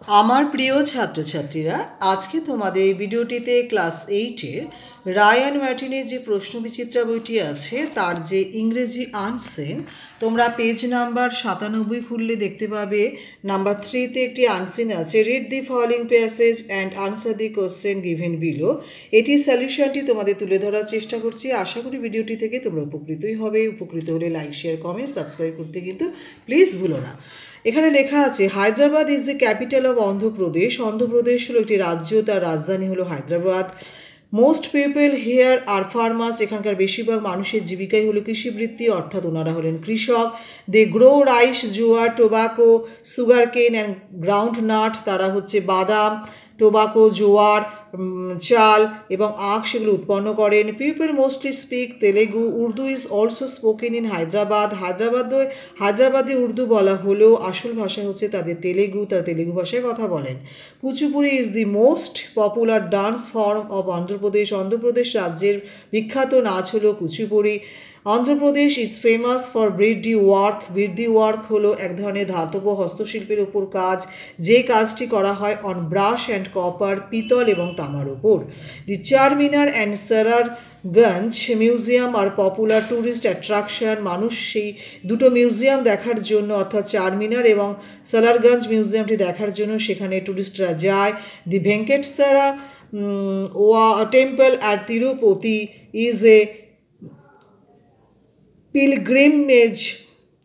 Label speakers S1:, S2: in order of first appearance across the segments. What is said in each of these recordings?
S1: আমার প্রিয় ছাত্রছাত্রীরা, আজকে তোমাদের এই ভিডিওটিতে ক্লাস 8-এর রায়ান মার্টিনের যে প্রশ্নবিচিত্রা বইটি আছে তার যে ইংরেজি আনসেন, তোমরা পেজ নাম্বার 97 খুললে দেখতে পাবে নাম্বার 3-তে একটি আনসেন আছে, read the following passage and answer the question given below. এটি সলিউশনটি তোমাদের তুলে ধরার চেষ্টা করছি। আশা করি ভিডিওটি থেকে তোমরা উপকৃতই হবে। উপকৃত হলে লাইক, শেয়ার, কমেন্ট, সাবস্ক্রাইব করতে কিন্তু প্লিজ ভুলো না। এখানে লেখা আছে, Hyderabad is the capital of Andhra Pradesh. Andhra Pradesh হলো একটি রাজ্য, তার রাজধানী হলো Hyderabad. Most people here are farmers. এখানকার বেশিরভাগ মানুষের জীবিকাই হলো কৃষিবৃত্তি, অর্থাৎ ওনারা হলেন কৃষক। They grow rice, jowar, tobacco, sugar cane and ground nut. তারা হচ্ছে বাদাম, টোবাকো, জোয়ার, চাল এবং আখ সেগুলো উৎপন্ন করেন। People mostly speak Telugu. Urdu is also spoken in Hyderabad. হায়দ্রাবাদে উর্দু বলা হলেও আসল ভাষা হচ্ছে তাদের তেলেগু, তারা তেলেগু ভাষায় কথা বলেন। Kuchipudi is the most popular dance form of Andhra Pradesh. Andhra Pradesh রাজ্যের বিখ্যাত নাচ হলো Kuchipudi. Andhra Pradesh is famous for বৃদ্ধি ওয়ার্ক। বৃদ্ধি ওয়ার্ক হলো এক ধরনের ধাতব হস্তশিল্পের উপর কাজ, যে কাজটি করা হয় অন ব্রাশ অ্যান্ড কপার, পিতল এবং তামার উপর। The Charminar and Salarjung museum are popular tourist attraction. মানুষ সেই দুটো মিউজিয়াম দেখার জন্য, অর্থাৎ চারমিনার এবং সালারগঞ্জ মিউজিয়ামটি দেখার জন্য সেখানে ট্যুরিস্টরা যায়। The Venkateswara temple at Tirupati is a pilgrimage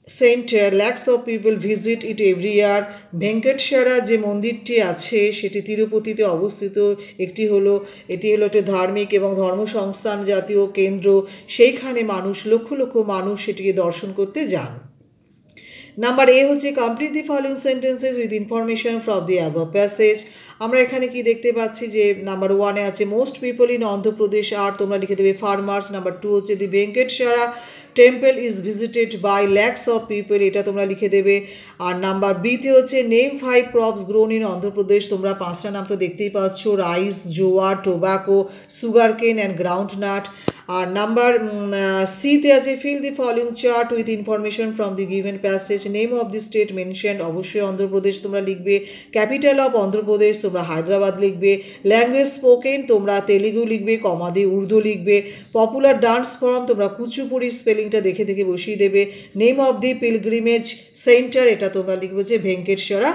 S1: center. Lakhs of people visit it every year. Venkateswara যে মন্দিরটি আছে সেটি তিরুপতিতে অবস্থিত। এটি হলো একটি ধার্মিক এবং ধর্মসংস্থান জাতীয় কেন্দ্র। সেইখানে লক্ষ লক্ষ মানুষ সেটিকে দর্শন করতে যান। নাম্বার এ হচ্ছে, complete the following sentences with information from the above passage. আমরা এখানে কি দেখতে পাচ্ছি যে নাম্বার 1-এ আছে most people in Andhra Pradesh are, তোমরা লিখে দেবে ফার্মার্স। নাম্বার 2 হচ্ছে the Venkateswara temple is visited by lakhs of people, এটা তোমরা লিখে দেবে। আর নাম্বার বিতে হচ্ছে name 5 crops grown in Andhra Pradesh. তোমরা 5টা নাম তো দেখতেই পাচ্ছ, rice, jowar, tobacco, sugar cane and ground nut. আর নাম্বার সিতে আছে fill the following chart with information from the given passage. Name of the state mentioned, অবশ্যই অন্ধ্রপ্রদেশ তোমরা লিখবে। ক্যাপিটাল অফ অন্ধ্রপ্রদেশ তোমরা হায়দ্রাবাদ লিখবে। ল্যাঙ্গুয়েজ স্পোকেন তোমরা তেলেগু লিখবে, কমা দিয়ে উর্দু লিখবে। পপুলার ডান্স ফর্ম তোমরা কুচিপুড়ি, স্পেলিংটা দেখে দেখে বসিয়ে দেবে। Name of the pilgrimage centre, এটা তোমরা লিখবে যে ভেঙ্কটেশ্বরা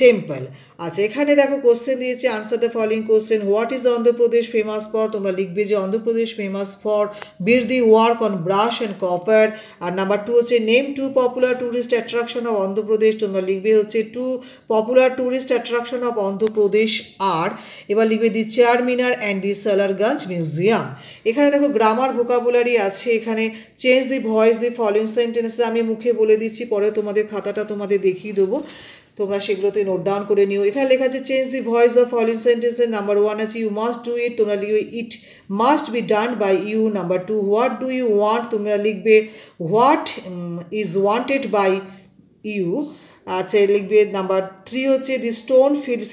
S1: টেম্পল। আচ্ছা, এখানে দেখো কোশ্চেন দিয়েছে, answer the following question. What is Andhra Pradesh famous for? তোমরা লিখবে যে অন্ধ্রপ্রদেশ ফেমাস ফর বৃদ্ধি work on brass and copper. আর নাম্বার 2 হচ্ছে name 2 popular tourist attraction of Andhra Pradesh. তোমরা লিখবে হচ্ছে 2 popular tourist attraction of Andhra Pradesh are. এবার লিখবে the Charminar and the Salarjung museum. এখানে দেখো গ্রামার ভোকাবুলারি আছে। এখানে change the voice the following sentence আমি মুখে বলে দিচ্ছি, পরে তোমাদের খাতাটা তোমাদের দেখিয়ে দেবো, তোমরা সেগুলোতে নোট ডাউন করে নিও। এখানে লেখা আছে change the voice of following সেন্টেন্সের। নাম্বার 1 আছে ইউ মাস্ট ডু ইট, তোমরা লিখবে it must be done by you. Number 2 what do you want, তোমরা লিখবে what is wanted by you. আচ্ছা, লিখবে নাম্বার 3 হচ্ছে the stone feels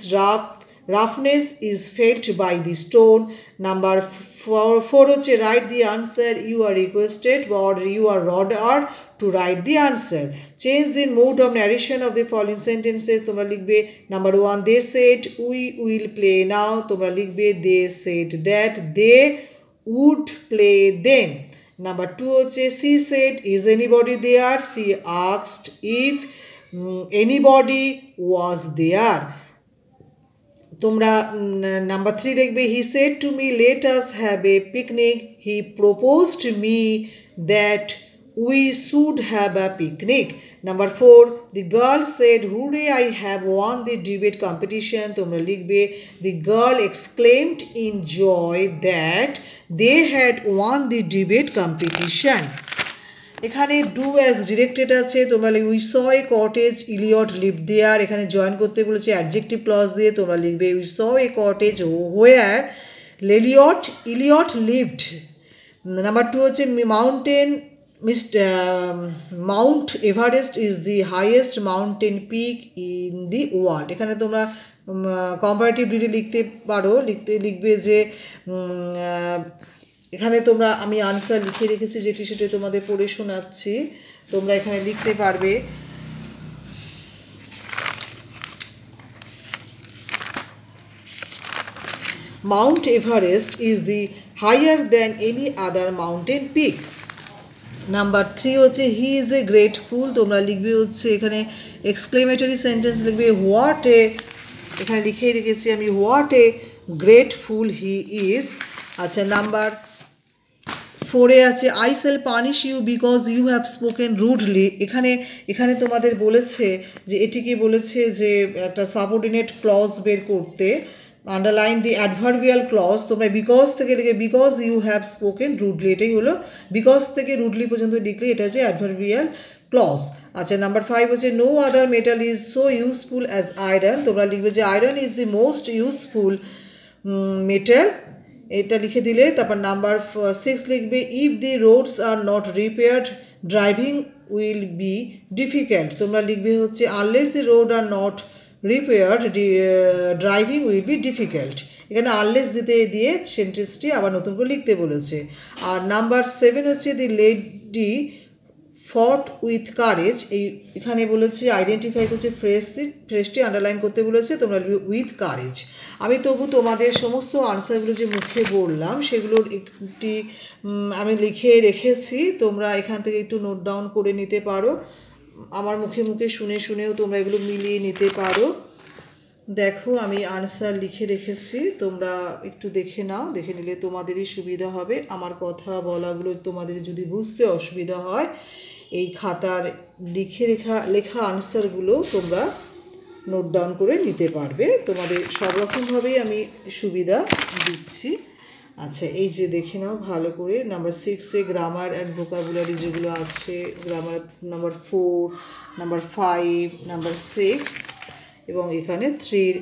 S1: roughness is felt by the stone. Number 4 হচ্ছে write the answer you are requested or you are ordered to write the answer. Change the mode of narration of the following sentences. তোমরা লিখবে number 1 they said we will play now, তোমরা লিখবে they said that they would play then. Number 2 হচ্ছে she said is anybody there, she asked if anybody was there. তোমরা number 3 লিখবে he said to me let us have a picnic, he proposed me that we should have a picnic. Number 4 the girl said hooray I have won the debate competition, তোমরা লিখবে the girl exclaimed in joy that they had won the debate competition. এখানে do as directed আছে, তোমরা লিখবে we saw a cottage Eliot live there. এখানে join করতে বলেছে adjective clause দিয়ে, তোমরা লিখবে we saw a cottage where Eliot lived. Number 2 হচ্ছে Mount Everest is the highest mountain peak in the world. এখানে তোমরা কম্পারেটিভ ডিগ্রি লিখতে পারো, লিখবে যে এখানে তোমরা আমি আনসার লিখে রেখেছি যেটি সেটা তোমাদের পড়ে শোনাচ্ছি, তোমরা এখানে লিখতে পারবে। Mount Everest is the higher than any other mountain peak. Number 3 হচ্ছে হি ইজ এ গ্রেটফুল, তোমরা লিখবে হচ্ছে এখানে এক্সক্লেমেটরি সেন্টেন্স লিখবে হোয়াট এ, এখানে লিখে রেখেছি আমি what a grateful he is. আচ্ছা নাম্বার 4-এ আছে I shall punish you because you have spoken rudely. এখানে তোমাদের বলেছে যে এটিকে বলেছে যে একটা সাবঅর্ডিনেট ক্লজ বের করতে, আন্ডারলাইন দি অ্যাডভার্বিয়াল ক্লজ, তোমরা বিকজ থেকে লিখে because you have spoken rudely, এটাই হলো বিকজ থেকে রুডলি পর্যন্ত লিখলে এটা হচ্ছে অ্যাডভার্বিয়াল ক্লজ। আচ্ছা নাম্বার 5 হচ্ছে no other metal is so useful as iron, তোমরা লিখবে যে iron is the most useful metal, এটা লিখে দিলে। তারপর নাম্বার 6 লিখবে if the roads are not repaired driving will be difficult, তোমরা লিখবে হচ্ছে unless the road are not repaired driving will be difficult, এখানে আনলেস দিয়ে সেন্টেন্সটি আবার নতুন করে লিখতে বলেছে। আর নাম্বার 7 হচ্ছে দি লেডি ফট উইথ কারেজ, এখানে বলেছে আইডেন্টিফাই করছে ফ্রেশটি আন্ডারলাইন করতে বলেছে, তোমরা উইথ কারেজ। আমি তবু তোমাদের সমস্ত আনসারগুলো যে মুখে বললাম সেগুলোর একটি আমি লিখে রেখেছি, তোমরা এখান থেকে একটু নোট ডাউন করে নিতে পারো, আমার মুখে মুখে শুনেও তোমরা এগুলো মিলিয়ে নিতে পারো। দেখো আমি আনসার লিখে রেখেছি, তোমরা একটু দেখে নাও, দেখে নিলে তোমাদেরই সুবিধা হবে। আমার কথা বলাগুলো তোমাদের যদি বুঝতে অসুবিধা হয় এই খাতার লেখা আনসারগুলো তোমরা নোট ডাউন করে নিতে পারবে, তোমাদের সব রকমভাবেই আমি সুবিধা দিচ্ছি। আচ্ছা এই যে দেখে নাও ভালো করে, নাম্বার 6-এ গ্রামার অ্যান্ড ভোকাবুলারি যেগুলো আছে, গ্রামার নাম্বার 4, নাম্বার 5, নাম্বার 6 এবং এখানে 3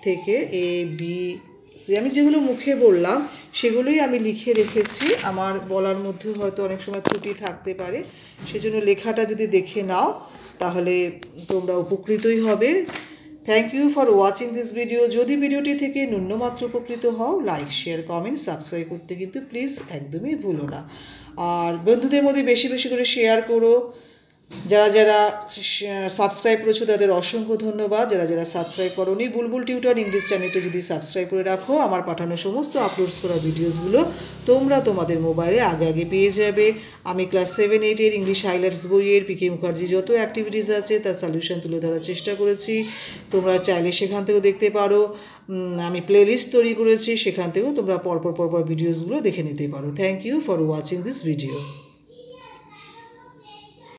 S1: থেকে A B C আমি যেগুলো মুখে বললাম সেগুলোই আমি লিখে রেখেছি, আমার বলার মধ্যে হয়তো অনেক সময় ত্রুটি থাকতে পারে, সেজন্য লেখাটা যদি দেখে নাও তাহলে তোমরা উপকৃতই হবে। Thank you for watching this video. যদি ভিডিওটি থেকে ন্যূনমাত্র উপকৃত হও লাইক শেয়ার কমেন্ট সাবস্ক্রাইব করতে কিন্তু প্লিজ একদমই ভুলো না, আর বন্ধুদের মধ্যে বেশি বেশি করে শেয়ার করো। যারা সাবস্ক্রাইব করেছো তাদের অসংখ্য ধন্যবাদ, যারা সাবস্ক্রাইব করোনি বুলবুল টিউটর ইংলিশ চ্যানেলটা যদি সাবস্ক্রাইব করে রাখো, আমার পাঠানো সমস্ত আপলোডস করা ভিডিওসগুলো তোমরা তোমাদের মোবাইলে আগে পেয়ে যাবে। আমি ক্লাস 7-8-এর ইংলিশ হাইলাইটস বইয়ের পিকে মুখার্জি যত অ্যাক্টিভিটিস আছে তার সলিউশন তুলে ধরার চেষ্টা করেছি, তোমরা চাইলে সেখান থেকেও দেখতে পারো। আমি প্লেলিস্ট তৈরি করেছি, সেখান থেকেও তোমরা পরপর ভিডিওসগুলো দেখে নিতে পারো। Thank you for watching this video.